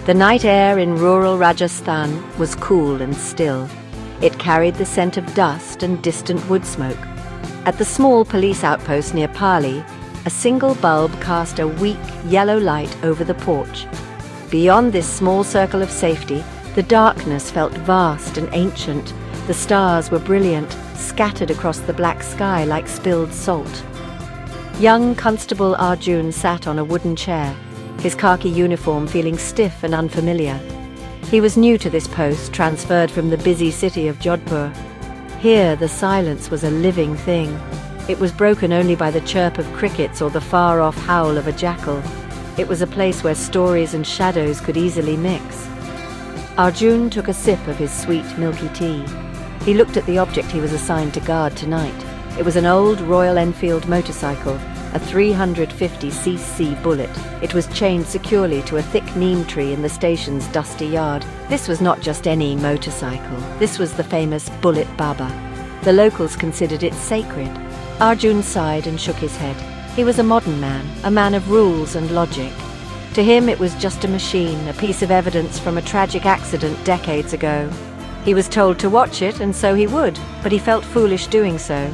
The night air in rural Rajasthan was cool and still. It carried the scent of dust and distant wood smoke. At the small police outpost near Pali, a single bulb cast a weak yellow light over the porch. Beyond this small circle of safety, the darkness felt vast and ancient. The stars were brilliant, scattered across the black sky like spilled salt. Young Constable Arjun sat on a wooden chair, his khaki uniform feeling stiff and unfamiliar. He was new to this post, transferred from the busy city of Jodhpur. Here, the silence was a living thing. It was broken only by the chirp of crickets or the far-off howl of a jackal. It was a place where stories and shadows could easily mix. Arjun took a sip of his sweet, milky tea. He looked at the object he was assigned to guard tonight. It was an old Royal Enfield motorcycle, a 350cc bullet. It was chained securely to a thick neem tree in the station's dusty yard. This was not just any motorcycle. This was the famous Bullet Baba. The locals considered it sacred. Arjun sighed and shook his head. He was a modern man, a man of rules and logic. To him it was just a machine, a piece of evidence from a tragic accident decades ago. He was told to watch it, and so he would, but he felt foolish doing so.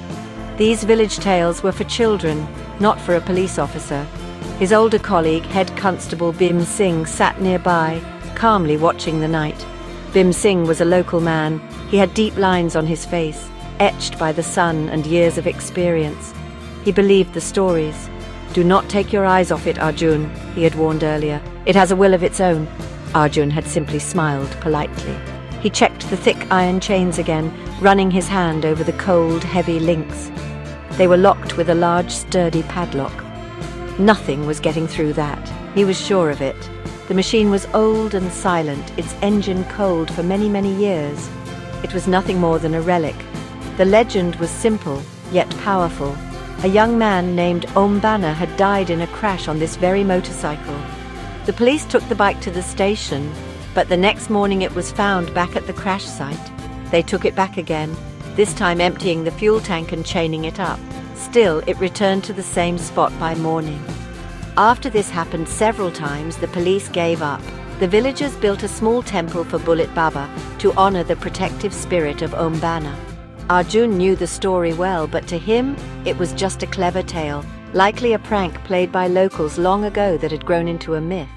These village tales were for children, not for a police officer. His older colleague, Head Constable Bim Singh, sat nearby, calmly watching the night. Bim Singh was a local man. He had deep lines on his face, etched by the sun and years of experience. He believed the stories. "Do not take your eyes off it, Arjun," he had warned earlier. "It has a will of its own." Arjun had simply smiled politely. He checked the thick iron chains again, running his hand over the cold, heavy links. They were locked with a large, sturdy padlock. Nothing was getting through that. He was sure of it. The machine was old and silent, its engine cold for many, many years. It was nothing more than a relic. The legend was simple, yet powerful. A young man named Om Banner had died in a crash on this very motorcycle. The police took the bike to the station, but the next morning it was found back at the crash site. They took it back again, this time emptying the fuel tank and chaining it up. Still, it returned to the same spot by morning. After this happened several times, the police gave up. The villagers built a small temple for Bullet Baba to honor the protective spirit of Om Banner. Arjun knew the story well, but to him, it was just a clever tale, likely a prank played by locals long ago that had grown into a myth.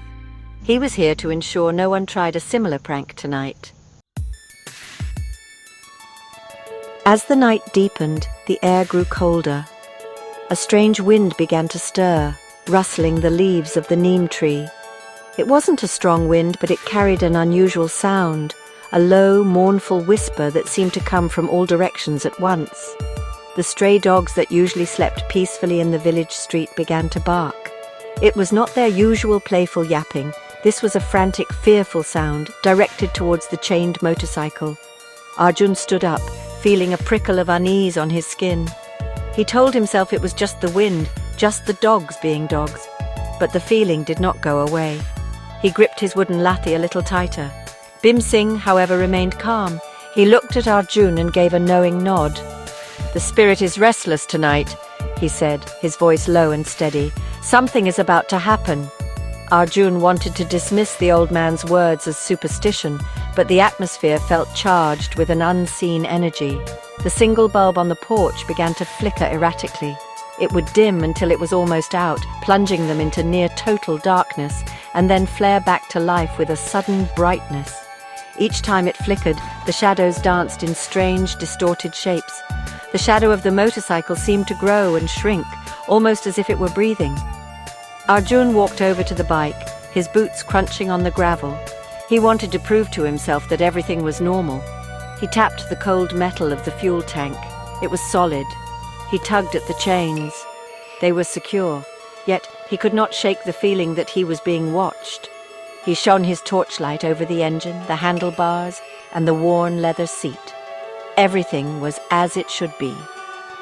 He was here to ensure no one tried a similar prank tonight. As the night deepened, the air grew colder. A strange wind began to stir, rustling the leaves of the neem tree. It wasn't a strong wind, but it carried an unusual sound, a low, mournful whisper that seemed to come from all directions at once. The stray dogs that usually slept peacefully in the village street began to bark. It was not their usual playful yapping. This was a frantic, fearful sound, directed towards the chained motorcycle. Arjun stood up, feeling a prickle of unease on his skin. He told himself it was just the wind, just the dogs being dogs. But the feeling did not go away. He gripped his wooden lathi a little tighter. Bim Singh, however, remained calm. He looked at Arjun and gave a knowing nod. "The spirit is restless tonight," he said, his voice low and steady. "Something is about to happen." Arjun wanted to dismiss the old man's words as superstition, but the atmosphere felt charged with an unseen energy. The single bulb on the porch began to flicker erratically. It would dim until it was almost out, plunging them into near total darkness, and then flare back to life with a sudden brightness. Each time it flickered, the shadows danced in strange, distorted shapes. The shadow of the motorcycle seemed to grow and shrink, almost as if it were breathing. Arjun walked over to the bike, his boots crunching on the gravel. He wanted to prove to himself that everything was normal. He tapped the cold metal of the fuel tank. It was solid. He tugged at the chains. They were secure, yet he could not shake the feeling that he was being watched. He shone his torchlight over the engine, the handlebars, and the worn leather seat. Everything was as it should be.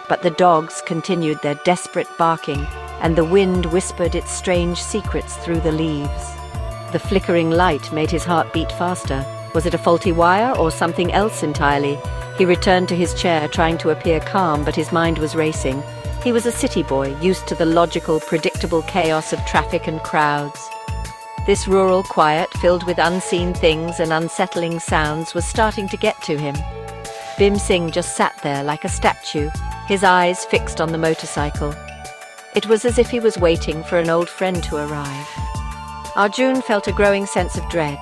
But the dogs continued their desperate barking, and the wind whispered its strange secrets through the leaves. The flickering light made his heart beat faster. Was it a faulty wire or something else entirely? He returned to his chair, trying to appear calm, but his mind was racing. He was a city boy, used to the logical, predictable chaos of traffic and crowds. This rural quiet, filled with unseen things and unsettling sounds, was starting to get to him. Bhim Singh just sat there like a statue, his eyes fixed on the motorcycle. It was as if he was waiting for an old friend to arrive. Arjun felt a growing sense of dread.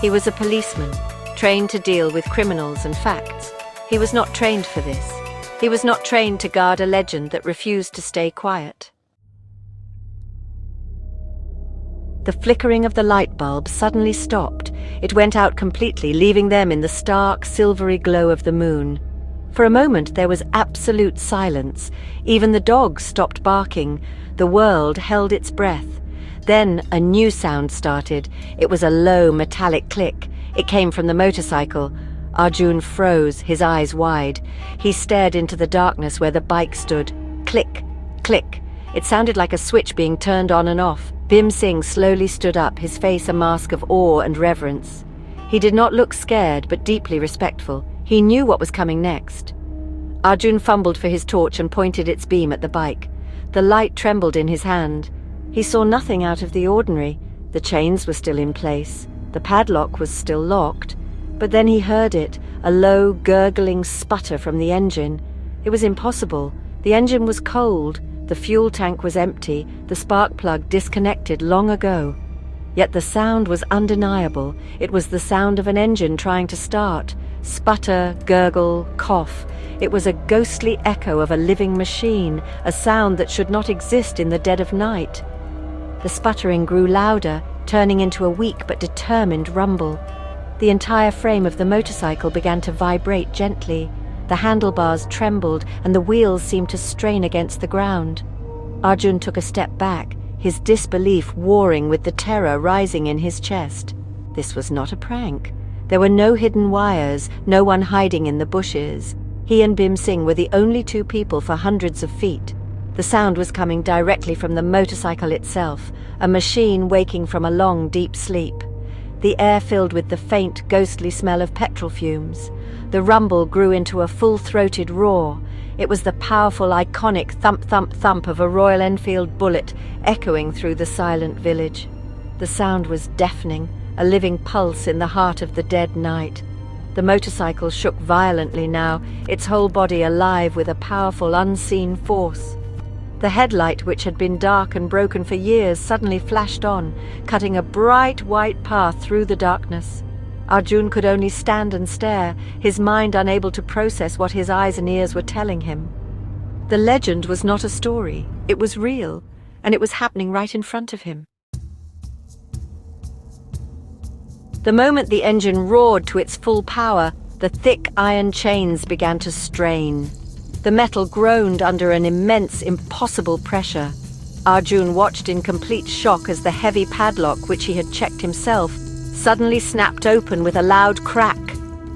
He was a policeman, trained to deal with criminals and facts. He was not trained for this. He was not trained to guard a legend that refused to stay quiet. The flickering of the light bulb suddenly stopped. It went out completely, leaving them in the stark, silvery glow of the moon. For a moment there was absolute silence. Even the dogs stopped barking. The world held its breath. Then a new sound started. It was a low, metallic click. It came from the motorcycle. Arjun froze, his eyes wide. He stared into the darkness where the bike stood. Click, click. It sounded like a switch being turned on and off. Bhim Singh slowly stood up, his face a mask of awe and reverence. He did not look scared, but deeply respectful. He knew what was coming next. Arjun fumbled for his torch and pointed its beam at the bike. The light trembled in his hand. He saw nothing out of the ordinary. The chains were still in place. The padlock was still locked. But then he heard it, a low, gurgling sputter from the engine. It was impossible. The engine was cold. The fuel tank was empty, the spark plug disconnected long ago. Yet the sound was undeniable. It was the sound of an engine trying to start. Sputter, gurgle, cough. It was a ghostly echo of a living machine, a sound that should not exist in the dead of night. The sputtering grew louder, turning into a weak but determined rumble. The entire frame of the motorcycle began to vibrate gently. The handlebars trembled and the wheels seemed to strain against the ground. Arjun took a step back, his disbelief warring with the terror rising in his chest. This was not a prank. There were no hidden wires, no one hiding in the bushes. He and Bhim Singh were the only two people for hundreds of feet. The sound was coming directly from the motorcycle itself, a machine waking from a long, deep sleep. The air filled with the faint, ghostly smell of petrol fumes. The rumble grew into a full-throated roar. It was the powerful, iconic thump-thump-thump of a Royal Enfield bullet echoing through the silent village. The sound was deafening, a living pulse in the heart of the dead night. The motorcycle shook violently now, its whole body alive with a powerful, unseen force. The headlight, which had been dark and broken for years, suddenly flashed on, cutting a bright white path through the darkness. Arjun could only stand and stare, his mind unable to process what his eyes and ears were telling him. The legend was not a story, it was real, and it was happening right in front of him. The moment the engine roared to its full power, the thick iron chains began to strain. The metal groaned under an immense, impossible pressure. Arjun watched in complete shock as the heavy padlock, which he had checked himself, suddenly snapped open with a loud crack.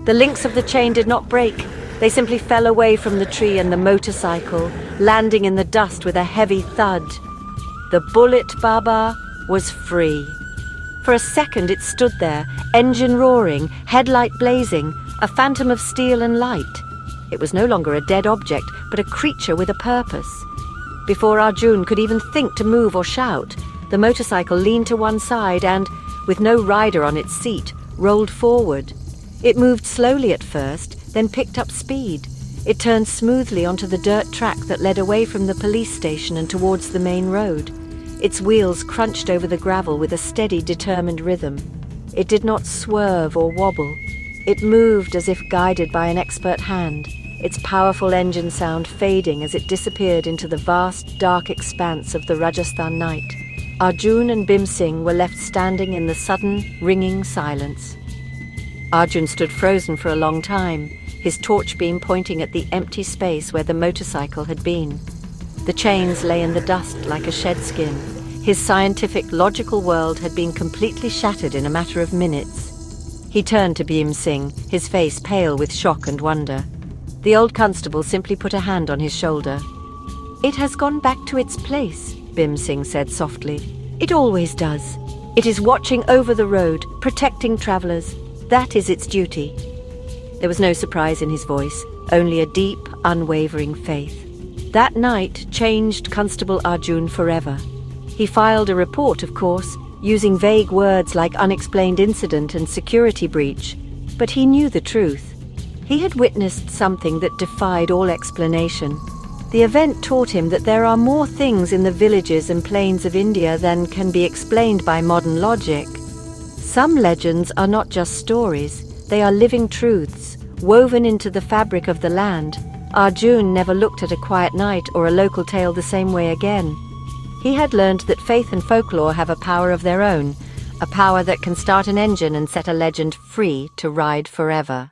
The links of the chain did not break. They simply fell away from the tree and the motorcycle, landing in the dust with a heavy thud. The bullet Baba was free. For a second it stood there, engine roaring, headlight blazing, a phantom of steel and light. It was no longer a dead object, but a creature with a purpose. Before Arjun could even think to move or shout, the motorcycle leaned to one side and, with no rider on its seat, rolled forward. It moved slowly at first, then picked up speed. It turned smoothly onto the dirt track that led away from the police station and towards the main road. Its wheels crunched over the gravel with a steady, determined rhythm. It did not swerve or wobble. It moved as if guided by an expert hand, its powerful engine sound fading as it disappeared into the vast, dark expanse of the Rajasthan night. Arjun and Bhim Singh were left standing in the sudden, ringing silence. Arjun stood frozen for a long time, his torch beam pointing at the empty space where the motorcycle had been. The chains lay in the dust like a shed skin. His scientific, logical world had been completely shattered in a matter of minutes. He turned to Bhim Singh, his face pale with shock and wonder. The old constable simply put a hand on his shoulder. "It has gone back to its place," Bhim Singh said softly. "It always does. It is watching over the road, protecting travellers. That is its duty." There was no surprise in his voice, only a deep, unwavering faith. That night changed Constable Arjun forever. He filed a report, of course, using vague words like unexplained incident and security breach. But he knew the truth. He had witnessed something that defied all explanation. The event taught him that there are more things in the villages and plains of India than can be explained by modern logic. Some legends are not just stories, they are living truths, woven into the fabric of the land. Arjun never looked at a quiet night or a local tale the same way again. He had learned that faith and folklore have a power of their own, a power that can start an engine and set a legend free to ride forever.